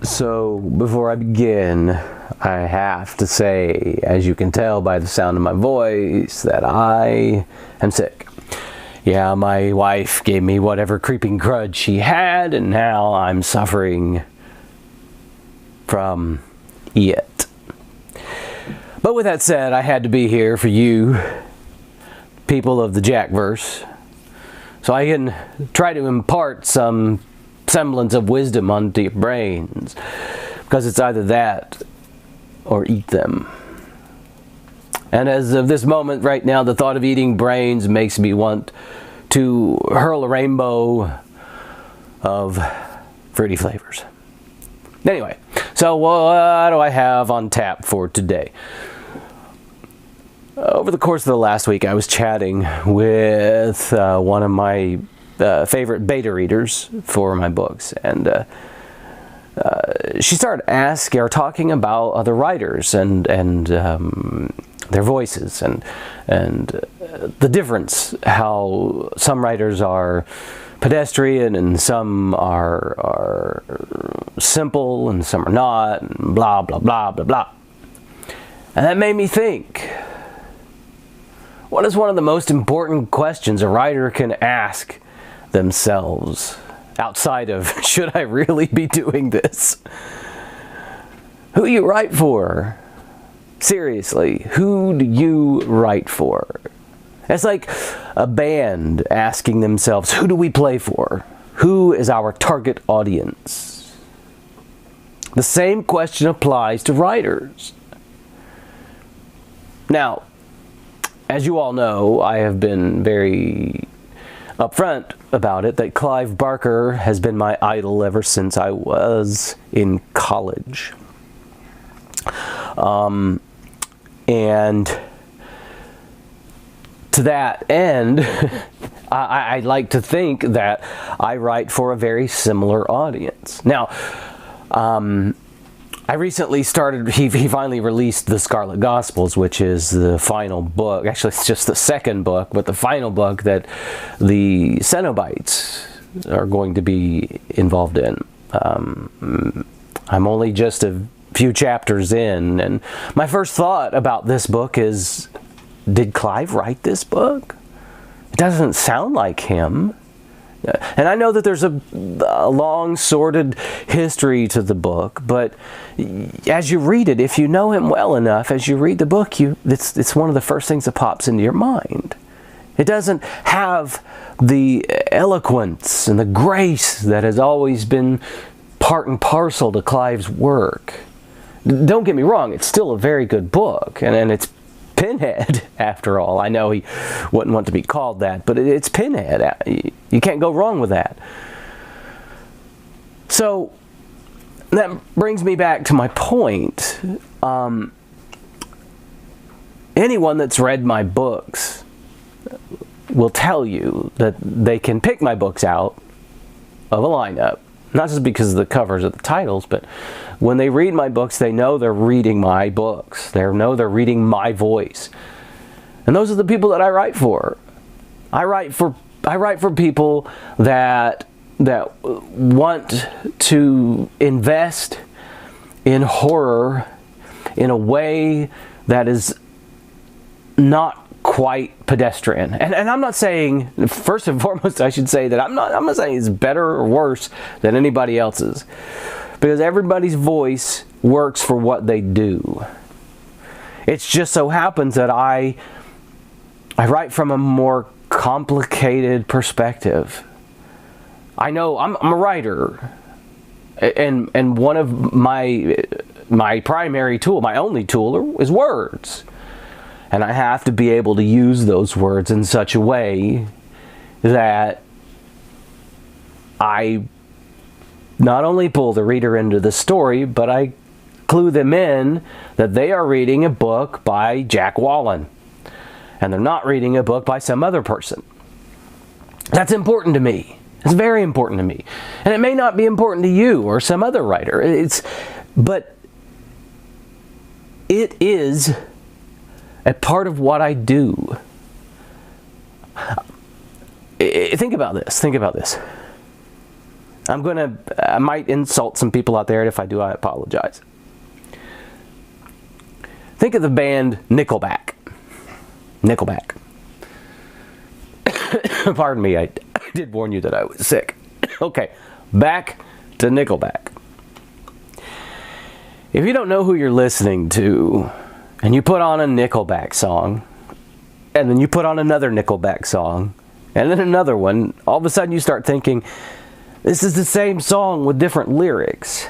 So, before I begin, I have to say, as you can tell by the sound of my voice, that I am sick. Yeah, my wife gave me whatever creeping grudge she had, and now I'm suffering from it. But with that said, I had to be here for you, people of the Jackverse, so I can try to impart some semblance of wisdom onto your brains, because it's either that or eat them. And as of this moment right now, the thought of eating brains makes me want to hurl a rainbow of fruity flavors. Anyway, so what do I have on tap for today? Over the course of the last week, I was chatting with one of my favorite beta readers for my books, and she started talking about other writers and their voices and the difference, how some writers are pedestrian and some are simple and some are not, and blah blah blah blah blah. And that made me think, what is one of the most important questions a writer can ask themselves outside of, should I really be doing this? Who you write for? Seriously, who do you write for? It's like a band asking themselves, who do we play for? Who is our target audience? The same question applies to writers. Now, as you all know, I have been very upfront about it, that Clive Barker has been my idol ever since I was in college. And to that end, I like to think that I write for a very similar audience. Now, I recently started, he finally released The Scarlet Gospels, which is the final book. Actually, it's just the second book, but the final book that the Cenobites are going to be involved in. I'm only just a few chapters in, and my first thought about this book is, did Clive write this book? It doesn't sound like him. And I know that there's a long, sordid history to the book, but as you read it, if you know him well enough, as you read the book, it's one of the first things that pops into your mind. It doesn't have the eloquence and the grace that has always been part and parcel to Clive's work. Don't get me wrong, it's still a very good book, and it's Pinhead, after all. I know he wouldn't want to be called that, but it's Pinhead. You can't go wrong with that. So, that brings me back to my point. Anyone that's read my books will tell you that they can pick my books out of a lineup, not just because of the covers of the titles, but when they read my books, they know they're reading my books. They know they're reading my voice. And those are the people that I write for. I write for people that want to invest in horror in a way that is not quite pedestrian. And I'm not saying, first and foremost, I should say that I'm not saying it's better or worse than anybody else's. Because everybody's voice works for what they do. It just so happens that I write from a more complicated perspective. I know I'm a writer, and one of my primary tool, my only tool, is words. And I have to be able to use those words in such a way that I not only pull the reader into the story, but I clue them in that they are reading a book by Jack Wallen, and they're not reading a book by some other person. That's important to me. It's very important to me. And it may not be important to you or some other writer. But it is a part of what I do. Think about this. I might insult some people out there, and if I do, I apologize. Think of the band Nickelback. Nickelback. Pardon me, I did warn you that I was sick. Okay, back to Nickelback. If you don't know who you're listening to, and you put on a Nickelback song, and then you put on another Nickelback song, and then another one, all of a sudden you start thinking, this is the same song with different lyrics.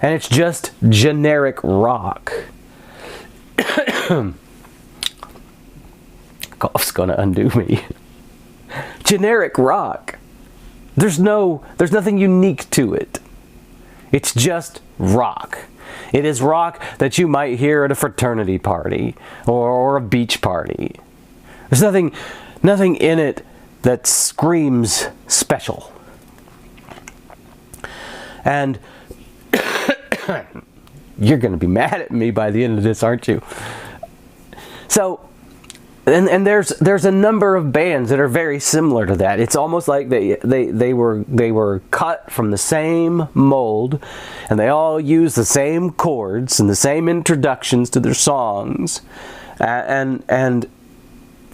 And it's just generic rock. Cough's gonna undo me. Generic rock. There's nothing unique to it. It's just rock. It is rock that you might hear at a fraternity party or a beach party. There's nothing in it that screams special. And you're going to be mad at me by the end of this, aren't you? So, and there's a number of bands that are very similar to that. It's almost like they were cut from the same mold, and they all use the same chords and the same introductions to their songs, and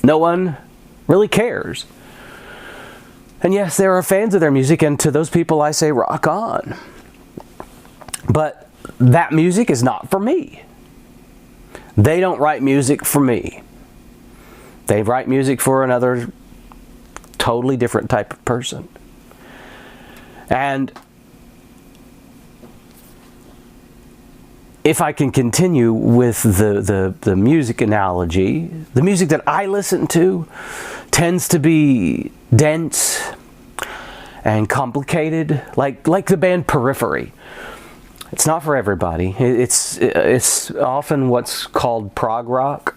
no one really cares. And yes, there are fans of their music, and to those people I say rock on. But that music is not for me. They don't write music for me. They write music for another totally different type of person. And if I can continue with the music analogy, the music that I listen to tends to be dense and complicated, like the band Periphery. It's not for everybody. It's often what's called prog rock.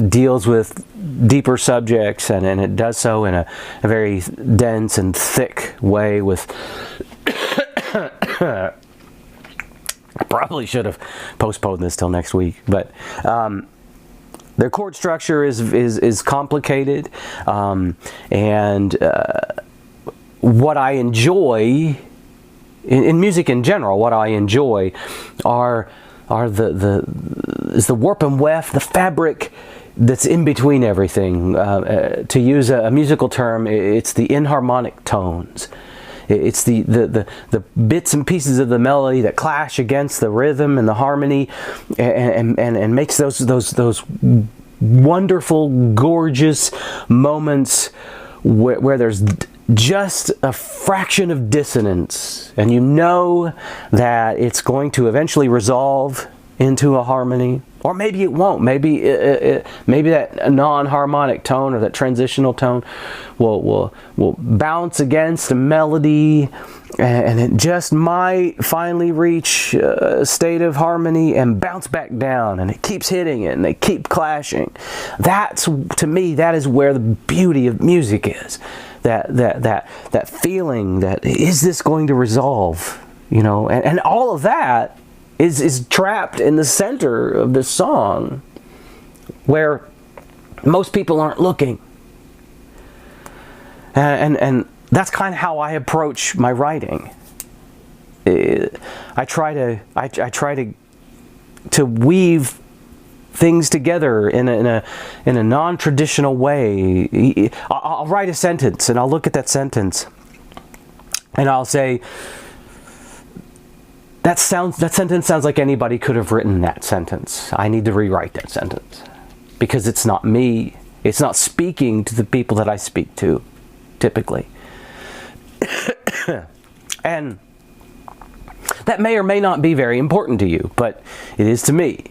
Deals with deeper subjects, and it does so in a very dense and thick way with I probably should have postponed this till next week, but their chord structure is complicated, and what I enjoy in music in general, what I enjoy are the warp and weft, the fabric that's in between everything. To use a musical term, it's the inharmonic tones. It's the bits and pieces of the melody that clash against the rhythm and the harmony, and makes those wonderful, gorgeous moments where there's just a fraction of dissonance, and you know that it's going to eventually resolve into a harmony, or maybe it won't. Maybe that non-harmonic tone or that transitional tone will bounce against a melody, and it just might finally reach a state of harmony and bounce back down, and it keeps hitting it and they keep clashing. That's, to me, that is where the beauty of music is. That feeling that, is this going to resolve? You know, and all of that is trapped in the center of the song, where most people aren't looking. And that's kind of how I approach my writing. I try to weave things together in a non-traditional way. I'll write a sentence, and I'll look at that sentence, and I'll say, that sentence sounds like anybody could have written that sentence. I need to rewrite that sentence, because it's not me. It's not speaking to the people that I speak to, typically. And that may or may not be very important to you, but it is to me.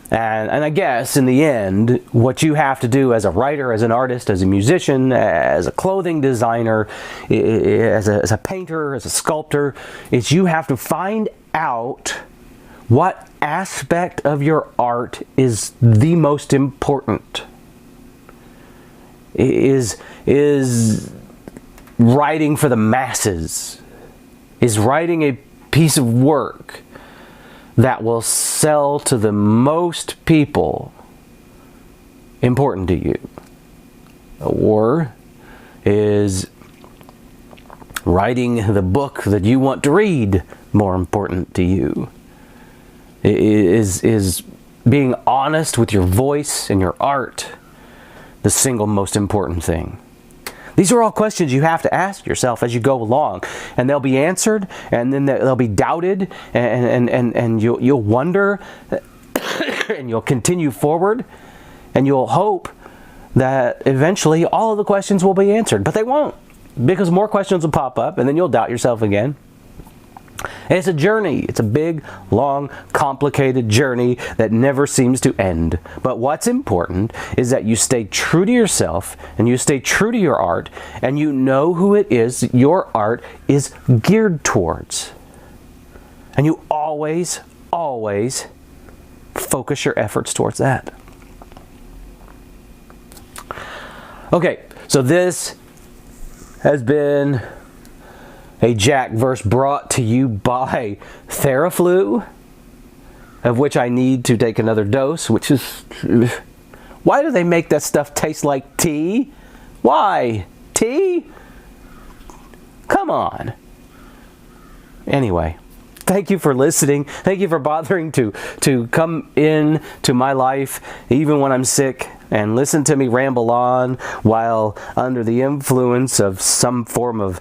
And I guess, in the end, what you have to do as a writer, as an artist, as a musician, as a clothing designer, as a painter, as a sculptor, is you have to find out what aspect of your art is the most important. Is writing for the masses? Is writing a piece of work that will sell to the most people important to you? Or is writing the book that you want to read more important to you? Is being honest with your voice and your art the single most important thing? These are all questions you have to ask yourself as you go along, and they'll be answered, and then they'll be doubted, and you'll wonder, and you'll continue forward, and you'll hope that eventually all of the questions will be answered, but they won't, because more questions will pop up, and then you'll doubt yourself again. And it's a journey. It's a big, long, complicated journey that never seems to end. But what's important is that you stay true to yourself and you stay true to your art, and you know who it is your art is geared towards. And you always, always focus your efforts towards that. Okay, so this has been a Jack verse brought to you by Theraflu, of which I need to take another dose, which is... Why do they make that stuff taste like tea? Why? Tea? Come on. Anyway, thank you for listening. Thank you for bothering to come in to my life, even when I'm sick, and listen to me ramble on while under the influence of some form of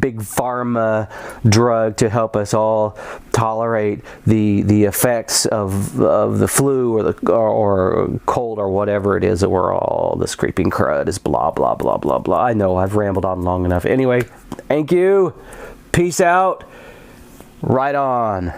big pharma drug to help us all tolerate the effects of the flu or cold or whatever it is that we're all, this creeping crud is blah, blah, blah, blah, blah. I know I've rambled on long enough. Anyway, thank you. Peace out. Right on.